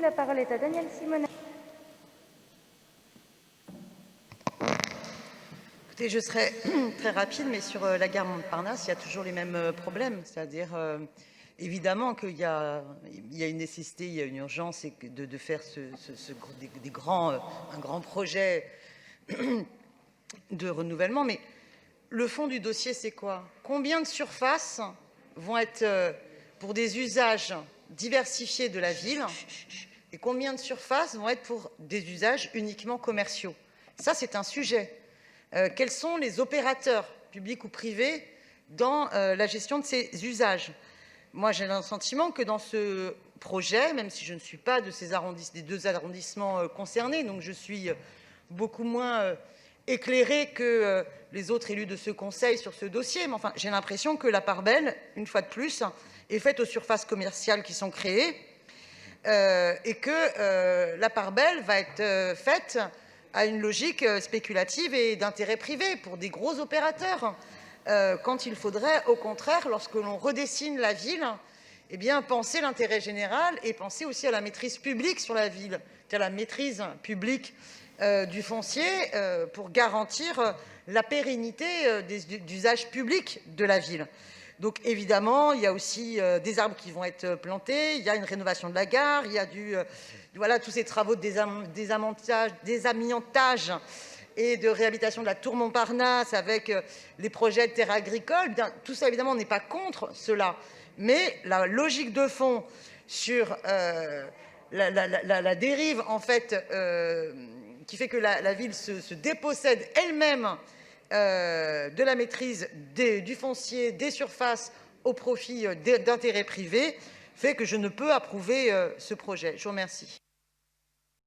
La parole est à Daniel Simonet. Écoutez, je serai très rapide, mais sur la gare Montparnasse, il y a toujours les mêmes problèmes. C'est-à-dire, évidemment qu'il y a une nécessité, il y a une urgence de faire un grand projet de renouvellement. Mais le fond du dossier, c'est quoi? Combien de surfaces vont être pour des usages diversifiés de la ville et combien de surfaces vont être pour des usages uniquement commerciaux? Ça, c'est un sujet. Quels sont les opérateurs, publics ou privés, dans la gestion de ces usages? Moi, j'ai le sentiment que dans ce projet, même si je ne suis pas des deux arrondissements concernés, donc je suis beaucoup moins éclairée que les autres élus de ce conseil sur ce dossier, mais enfin, j'ai l'impression que la part belle, une fois de plus, est faite aux surfaces commerciales qui sont créées et que la part belle va être faite à une logique spéculative et d'intérêt privé pour des gros opérateurs, quand il faudrait, au contraire, lorsque l'on redessine la ville, eh bien, penser l'intérêt général et penser aussi à la maîtrise publique sur la ville, c'est-à-dire la maîtrise publique du foncier pour garantir la pérennité des usages publics de la ville. Donc évidemment, il y a aussi des arbres qui vont être plantés, il y a une rénovation de la gare, il y a voilà, tous ces travaux de désamiantage et de réhabilitation de la tour Montparnasse avec les projets de terres agricoles. Bien, tout ça, évidemment, on n'est pas contre cela. Mais la logique de fond sur la dérive, en fait, qui fait que la ville se dépossède elle-même de la maîtrise du foncier, des surfaces au profit d'intérêts privés, fait que je ne peux approuver ce projet. Je vous remercie.